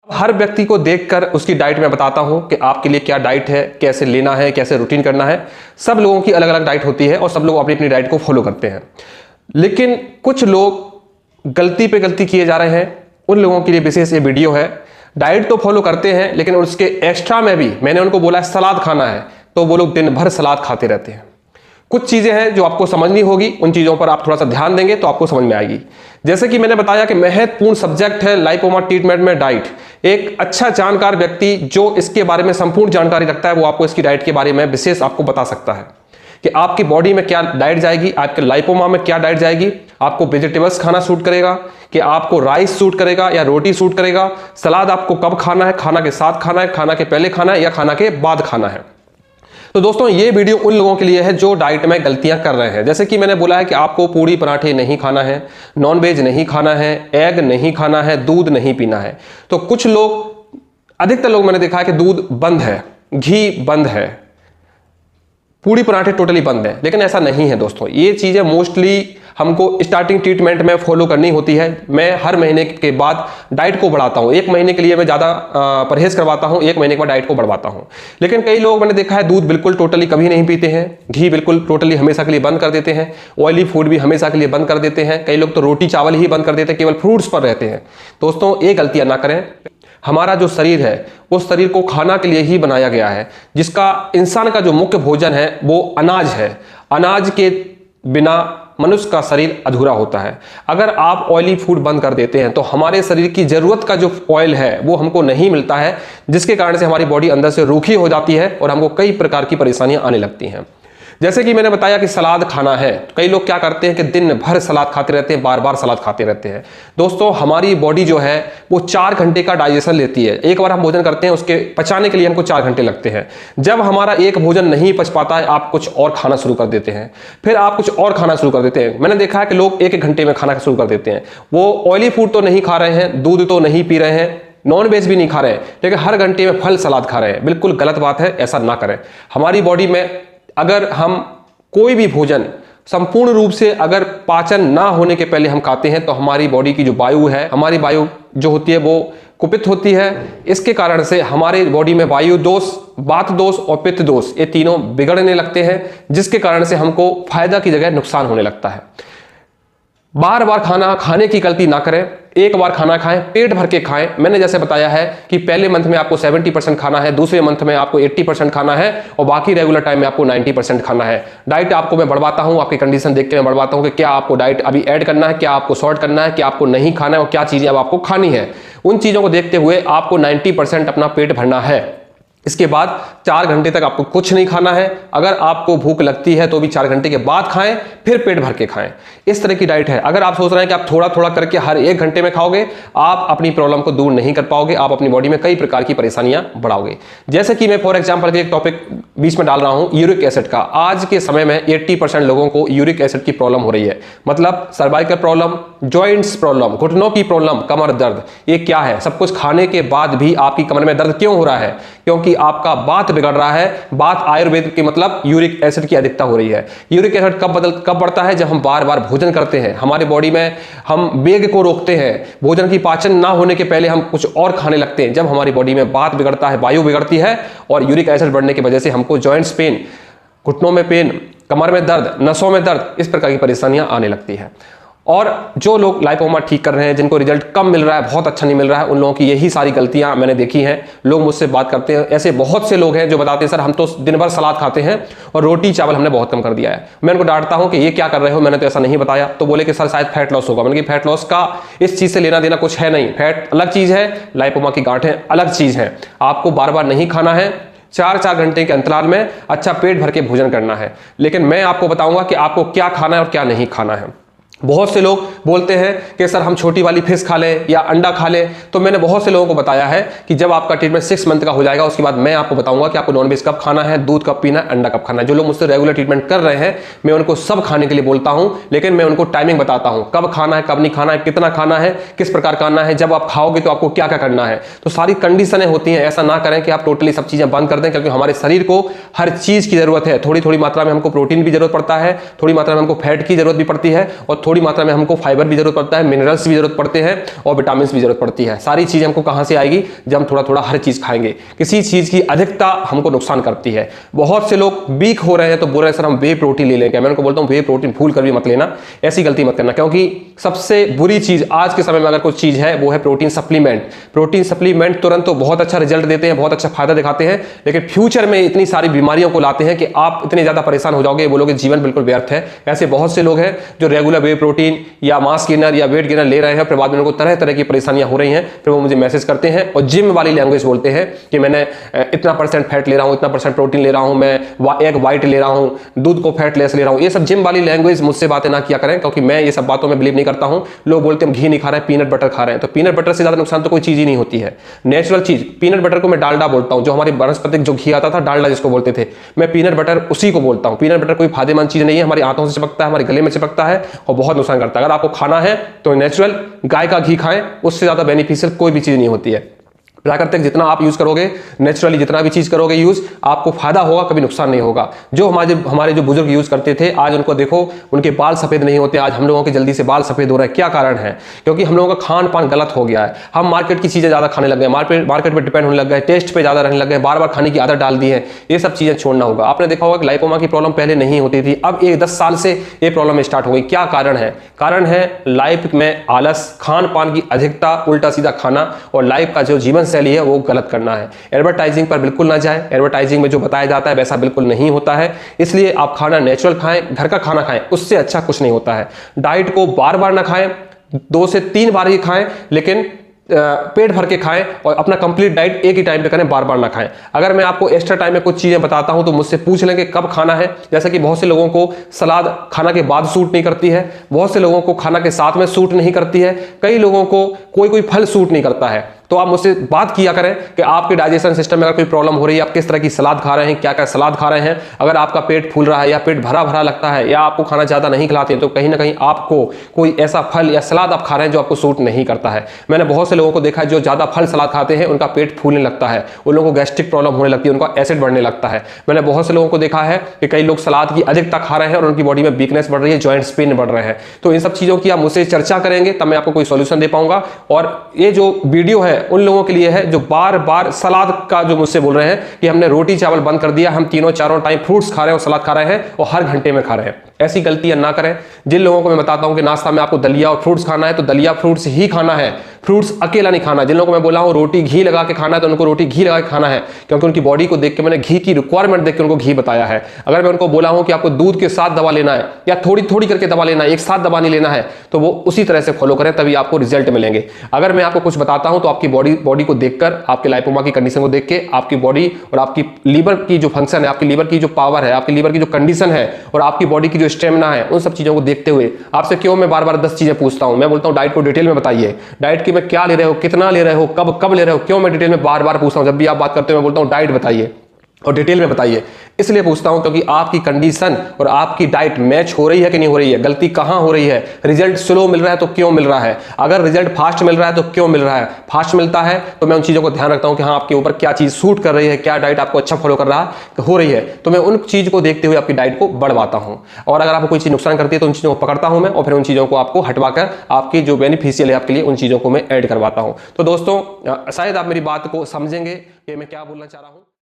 हर व्यक्ति को देखकर उसकी डाइट में बताता हूं कि आपके लिए क्या डाइट है, कैसे लेना है, कैसे रूटीन करना है। सब लोगों की अलग अलग डाइट होती है और सब लोग अपनी अपनी डाइट को फॉलो करते हैं। लेकिन कुछ लोग गलती पे गलती किए जा रहे हैं, उन लोगों के लिए विशेष ये वीडियो है। डाइट तो फॉलो करते हैं लेकिन उसके एक्स्ट्रा में भी मैंने उनको बोला सलाद खाना है, तो वो लोग दिन भर सलाद खाते रहते हैं। कुछ चीजें हैं जो आपको समझनी होगी, उन चीजों पर आप थोड़ा सा ध्यान देंगे तो आपको समझ में आएगी। जैसे कि मैंने बताया कि महत्वपूर्ण सब्जेक्ट है लाइपोमा ट्रीटमेंट में डाइट। एक अच्छा जानकार व्यक्ति जो इसके बारे में संपूर्ण जानकारी रखता है वो आपको इसकी डाइट के बारे में विशेष आपको बता सकता है कि आपकी बॉडी में क्या डाइट जाएगी, आपके लाइपोमा में क्या डाइट जाएगी। आपको वेजिटेबल्स खाना सूट करेगा कि आपको राइस सूट करेगा या रोटी सूट करेगा। सलाद आपको कब खाना है, खाना के साथ खाना है, खाना के पहले खाना है या खाना के बाद खाना है। तो दोस्तों ये वीडियो उन लोगों के लिए है जो डाइट में गलतियां कर रहे हैं। जैसे कि मैंने बोला है कि आपको पूड़ी पराठे नहीं खाना है, नॉनवेज नहीं खाना है, एग नहीं खाना है, दूध नहीं पीना है। तो कुछ लोग, अधिकतर लोग मैंने देखा है कि दूध बंद है, घी बंद है, पूड़ी पराठे टोटली बंद है। लेकिन ऐसा नहीं है दोस्तों। ये चीजें मोस्टली हमको स्टार्टिंग ट्रीटमेंट में फॉलो करनी होती है। मैं हर महीने के बाद डाइट को बढ़ाता हूं। एक महीने के लिए मैं ज़्यादा परहेज करवाता हूं, एक महीने के बाद डाइट को बढ़वाता हूं। लेकिन कई लोग मैंने देखा है दूध बिल्कुल टोटली कभी नहीं पीते हैं, घी बिल्कुल टोटली हमेशा के लिए बंद कर देते हैं, ऑयली फूड भी हमेशा के लिए बंद कर देते हैं। कई लोग तो रोटी चावल ही बंद कर देते हैं, केवल फ्रूट्स पर रहते हैं। दोस्तों ये गलतियां ना करें। हमारा जो शरीर है उस शरीर को खाना के लिए ही बनाया गया है, जिसका इंसान का जो मुख्य भोजन है वो अनाज है। अनाज के बिना मनुष्य का शरीर अधूरा होता है। अगर आप ऑयली फूड बंद कर देते हैं तो हमारे शरीर की जरूरत का जो ऑयल है वो हमको नहीं मिलता है, जिसके कारण से हमारी बॉडी अंदर से रूखी हो जाती है और हमको कई प्रकार की परेशानियां आने लगती हैं। जैसे कि मैंने बताया कि सलाद खाना है। कई लोग क्या करते हैं कि दिन भर सलाद खाते रहते हैं, बार बार सलाद खाते रहते हैं। दोस्तों हमारी बॉडी जो है वो 4 घंटे का डाइजेशन लेती है। एक बार हम भोजन करते हैं उसके पचाने के लिए हमको 4 घंटे लगते हैं। जब हमारा एक भोजन नहीं पच पाता है आप कुछ और खाना शुरू कर देते हैं, फिर आप कुछ और खाना शुरू कर देते हैं। मैंने देखा है कि लोग 1-1 घंटे में खाना शुरू कर देते हैं। वो ऑयली फूड तो नहीं खा रहे हैं, दूध तो नहीं पी रहे हैं, नॉन वेज भी नहीं खा रहे हैं, लेकिन हर घंटे में फल सलाद खा रहे हैं। बिल्कुल गलत बात है, ऐसा ना करें। हमारी बॉडी में अगर हम कोई भी भोजन संपूर्ण रूप से अगर पाचन ना होने के पहले हम खाते हैं तो हमारी बॉडी की जो वायु है, हमारी वायु जो होती है वो कुपित होती है। इसके कारण से हमारे बॉडी में वायु दोष, वात दोष और पित्त दोष ये तीनों बिगड़ने लगते हैं, जिसके कारण से हमको फायदा की जगह नुकसान होने लगता है। बार बार खाना खाने की गलती ना करें। एक बार खाना खाएं, पेट भर के खाएं। मैंने जैसे बताया है कि पहले मंथ में आपको 70% खाना है, दूसरे मंथ में आपको 80% खाना है और बाकी रेगुलर टाइम में आपको 90% खाना है। डाइट आपको मैं बढ़वाता हूं, आपकी कंडीशन देख के मैं बढ़वाता हूं कि क्या आपको डाइट अभी ऐड करना है, क्या आपको शॉर्ट करना है, क्या आपको नहीं खाना है और क्या चीजें अब आपको खानी है। उन चीजों को देखते हुए आपको 90% अपना पेट भरना है। इसके बाद 4 घंटे तक आपको कुछ नहीं खाना है। अगर आपको भूख लगती है तो भी 4 घंटे के बाद खाएं, फिर पेट भर के खाएं। इस तरह की डाइट है। अगर आप सोच रहे हैं कि आप थोड़ा थोड़ा करके हर 1 घंटे में खाओगे, आप अपनी प्रॉब्लम को दूर नहीं कर पाओगे, आप अपनी बॉडी में कई प्रकार की परेशानियां बढ़ाओगे। जैसे कि मैं फॉर एग्जांपल एक टॉपिक बीच में डाल रहा हूं, यूरिक एसिड का। आज के समय में 80% लोगों को यूरिक एसिड की प्रॉब्लम हो रही है। मतलब सर्वाइकल प्रॉब्लम, जॉइंट्स प्रॉब्लम, घुटनों की प्रॉब्लम, कमर दर्द। ये क्या है? सब कुछ खाने के बाद भी आपकी कमर में दर्द क्यों हो रहा है? क्योंकि आपका बात बिगड़ रहा है। बात आयुर्वेद की मतलब यूरिक एसिड की अधिकता हो रही है। यूरिक एसिड कब बढ़ता है? जब हम बार बार भोजन करते हैं, हमारे बॉडी में हम वेग को रोकते हैं, भोजन की पाचन ना होने के पहले हम कुछ और खाने लगते हैं। जब हमारी बॉडी में बात बिगड़ता है, वायु बिगड़ती है और यूरिक एसिड बढ़ने की वजह से हमको जॉइंट्स पेन, घुटनों में पेन, कमर में दर्द, नसों में दर्द, इस प्रकार की परेशानियां आने लगती है। और जो लोग लाइपोमा ठीक कर रहे हैं, जिनको रिजल्ट कम मिल रहा है, बहुत अच्छा नहीं मिल रहा है, उन लोगों की यही सारी गलतियां मैंने देखी हैं। लोग मुझसे बात करते हैं, ऐसे बहुत से लोग हैं जो बताते हैं सर हम तो दिन भर सलाद खाते हैं और रोटी चावल हमने बहुत कम कर दिया है। मैं उनको डांटता हूं कि ये क्या कर रहे हो, मैंने तो ऐसा नहीं बताया। तो बोले कि सर शायद फैट लॉस होगा। मैंने कि फैट लॉस का इस चीज से लेना देना कुछ है नहीं। फैट अलग चीज है, लाइपोमा की गांठें अलग चीज है। आपको बार बार नहीं खाना है, 4-4 घंटे के अंतराल में अच्छा पेट भर के भोजन करना है। लेकिन मैं आपको बताऊंगा कि आपको क्या खाना है और क्या नहीं खाना है। बहुत से लोग बोलते हैं कि सर हम छोटी वाली फिश खा लें या अंडा खा लें। तो मैंने बहुत से लोगों को बताया है कि जब आपका ट्रीटमेंट 6 मंथ का हो जाएगा उसके बाद मैं आपको बताऊंगा कि आपको नॉनवेज कब खाना है, दूध कब पीना है, अंडा कब खाना है। जो लोग मुझसे रेगुलर ट्रीटमेंट कर रहे हैं मैं उनको सब खाने के लिए बोलता हूं, लेकिन मैं उनको टाइमिंग बताता हूं, कब खाना है, कब नहीं खाना है, कितना खाना है, किस प्रकार खाना है, जब आप खाओगे तो आपको क्या क्या करना है। तो सारी कंडीशनें होती हैं। ऐसा ना करें कि आप टोटली सब चीजें बंद कर दें, क्योंकि हमारे शरीर को हर चीज की जरूरत है। थोड़ी थोड़ी मात्रा में हमको प्रोटीन की जरूरत पड़ता है, थोड़ी मात्रा में हमको फैट की जरूरत भी पड़ती है और थोड़ी मात्रा में हमको फाइबर भी जरूरत पड़ता है, मिनरल्स भी जरूरत पड़ते हैं और विटामिन भी जरूरत पड़ती है। सारी चीज़ हमको कहाँ से आएगी? जब हम थोड़ा थोड़ा हर चीज़ खाएंगे। किसी चीज़ की अधिकता हमको नुकसान करती है। बहुत से लोग वीक हो रहे हैं तो बोल रहे हैं सर हम वे प्रोटीन ले लेंगे। मैं उनको बोलता हूँ वे प्रोटीन भूल कर भी मत लेना, ऐसी गलती मत करना, क्योंकि सबसे बुरी चीज़ आज के समय में अगर कुछ चीज़ है वो है प्रोटीन सप्लीमेंट। प्रोटीन सप्लीमेंट तुरंत तो बहुत अच्छा रिजल्ट देते हैं, बहुत अच्छा फायदा दिखाते हैं, लेकिन फ्यूचर में इतनी सारी बीमारियों को लाते हैं कि आप इतने ज़्यादा परेशान हो जाओगे, बोलोगे जीवन बिल्कुल व्यर्थ है। ऐसे बहुत से लोग हैं जो रेगुलर वे प्रोटीन या मास गेनर या वेट गेनर ले रहे हैं, फिर बाद में उनको तरह तरह की परेशानियां हो रही हैं, फिर वो मुझे मैसेज करते हैं और जिम वाली लैंग्वेज बोलते हैं कि मैंने इतना % फैट ले रहा हूँ, इतना % प्रोटीन ले रहा हूँ, मैं एग वाइट ले रहा हूँ, दूध को फैट लेस ले रहा हूँ। ये सब जिम वाली लैंग्वेज मुझसे बातें ना किया करें, क्योंकि मैं ये सब बातों में बिलीव नहीं करता हूँ। लोग बोलते हैं घी नहीं खा रहे हैं, पीनट बटर खा रहे हैं, तो पीनट बटर से ज्यादा नुकसान तो कोई चीज ही नहीं होती है। नेचुरल चीज, पीनट बटर को मैं डालडा बोलता हूँ, जो हमारी वनस्पतिक जो घी आता था डालडा जिसको बोलते थे, मैं पीनट बटर उसी को बोलता हूँ। पीनट बटर कोई फायदेमंद चीज नहीं है, हमारी आंतों से चिपकता है, हमारे गले में चिपकता है और बहुत नुकसान करता है। अगर आपको खाना है तो नेचुरल गाय का घी खाएं, उससे ज्यादा बेनिफिशियल कोई भी चीज नहीं होती है। प्राकृतिक जितना आप यूज करोगे, नेचुरली जितना भी चीज करोगे यूज, आपको फायदा होगा, कभी नुकसान नहीं होगा। जो हमारे जो बुजुर्ग यूज करते थे, आज उनको देखो उनके बाल सफेद नहीं होते, आज हम लोगों के जल्दी से बाल सफेद हो रहे हैं। क्या कारण है? क्योंकि हम लोगों का खान पान गलत हो गया है। हम मार्केट की चीजें ज्यादा खाने लग गए, मार्केट पे डिपेंड होने लग गए, टेस्ट पे ज्यादा रहने लग गए, बार बार खाने की आदत डाल दी है। ये सब चीजें छोड़ना होगा। आपने देखा होगा कि लाइपोमा की प्रॉब्लम पहले नहीं होती थी, अब 10 साल से ये प्रॉब्लम स्टार्ट हो गई। क्या कारण है? कारण है लाइफ में आलस, खान पान की अधिकता, उल्टा सीधा खाना और लाइफ का जो जीवन शैली है वो गलत करना है। एडवर्टाइजिंग पर बिल्कुल ना जाए, एडवर्टाइजिंग में जो बताया जाता है वैसा बिल्कुल नहीं होता है। इसलिए आप खाना नेचुरल खाएं, घर का खाना खाएं, उससे अच्छा कुछ नहीं होता है। डाइट को बार बार ना खाएं, 2 से 3 बार ही खाएं, लेकिन पेट भर के खाएं और अपना कंप्लीट डाइट एक ही टाइम पे करें, बार बार ना खाएं। अगर मैं आपको एक्स्ट्रा टाइम में कुछ चीजें बताता हूं तो मुझसे पूछ लें कि कब खाना है। जैसे कि बहुत से लोगों को सलाद खाना के बाद सूट नहीं करती है, बहुत से लोगों को खाना के साथ में सूट नहीं करती है, कई लोगों को कोई फल सूट नहीं करता है। तो आप मुझसे बात किया करें कि आपके डाइजेशन सिस्टम में अगर कोई प्रॉब्लम हो रही है, आप किस तरह की सलाद खा रहे हैं, क्या क्या सलाद खा रहे हैं। अगर आपका पेट फूल रहा है या पेट भरा भरा लगता है या आपको खाना ज्यादा नहीं खिलाते हैं, तो कहीं ना कहीं आपको कोई ऐसा फल या सलाद आप खा रहे हैं जो आपको सूट नहीं करता है। मैंने बहुत से लोगों को देखा है जो ज्यादा फल सलाद खाते हैं उनका पेट फूलने लगता है, उन लोगों को गैस्ट्रिक प्रॉब्लम होने लगती है, उनका एसिड बढ़ने लगता है। मैंने बहुत से लोगों को देखा है कि कई लोग सलाद की अधिकता खा रहे हैं और उनकी बॉडी में वीकनेस बढ़ रही है, जॉइंट्स पेन बढ़ रहे हैं। तो इन सब चीजों की आप मुझसे चर्चा करेंगे तब मैं आपको कोई सोल्यूशन दे पाऊंगा। और ये जो वीडियो है उन लोगों के लिए है जो बार बार सलाद का जो मुझसे बोल रहे हैं कि हमने रोटी चावल बंद कर दिया, हम तीनों चारों टाइम फ्रूट्स खा रहे हैं और सलाद खा रहे हैं और हर घंटे में खा रहे हैं। ऐसी गलतियां ना करें। जिन लोगों को मैं बताता हूं कि नाश्ता में आपको दलिया और फ्रूट्स खाना है तो दलिया फ्रूट्स ही खाना है, फ्रूट्स अकेला नहीं खाना। जिन लोगों को मैं बोला हूं रोटी घी लगा के खाना है तो उनको रोटी घी लगा के खाना है, क्योंकि उनकी बॉडी को देख के मैंने घी की रिक्वायरमेंट देख के उनको घी बताया है। अगर मैं उनको बोला हूं कि आपको दूध के साथ दवा लेना है या थोड़ी थोड़ी करके दवा लेना है, एक साथ दवा नहीं लेना है, तो वो उसी तरह से फॉलो करें, तभी आपको रिजल्ट मिलेंगे। अगर मैं आपको कुछ बताता हूं तो आपकी बॉडी को देखकर, आपके लाइपोमा की कंडीशन को देख के, आपकी बॉडी और आपकी लीवर की जो फंक्शन है, आपकी लीवर की जो पावर है, आपकी लीवर की जो कंडीशन है और आपकी बॉडी की जो स्टेमिना है, उन सब चीजों को देखते हुए आपसे क्यों मैं बार बार 10 चीजें पूछता हूं। मैं बोलता हूं डाइट को डिटेल में बताइए, डाइट की मैं क्या ले रहे हो, कितना ले रहे हो, कब ले रहे हो, क्यों मैं डिटेल में बार बार पूछता हूं। जब भी आप बात करते हो मैं बोलता हूं डाइट बताइए और डिटेल में बताइए। इसलिए पूछता हूं क्योंकि आपकी कंडीशन और आपकी डाइट मैच हो रही है कि नहीं हो रही है, गलती कहां हो रही है, रिजल्ट स्लो मिल रहा है तो क्यों मिल रहा है, अगर रिजल्ट फास्ट मिल रहा है तो क्यों मिल रहा है। फास्ट मिलता है तो मैं उन चीजों को ध्यान रखता हूं कि हाँ आपके ऊपर क्या चीज सूट कर रही है, क्या डाइट आपको अच्छा फॉलो कर रहा है हो रही है, तो मैं उन चीज को देखते हुए आपकी डाइट को बढ़वाता हूं। और अगर आपको कोई चीज नुकसान करती है तो उन चीजों को पकड़ता हूं मैं और फिर उन चीजों को आपको हटवाकर आपकी जो बेनिफिशियल है आपके लिए उन चीजों को मैं ऐड करवाता हूं। तो दोस्तों शायद आप मेरी बात को समझेंगे कि मैं क्या बोलना चाह रहा हूं।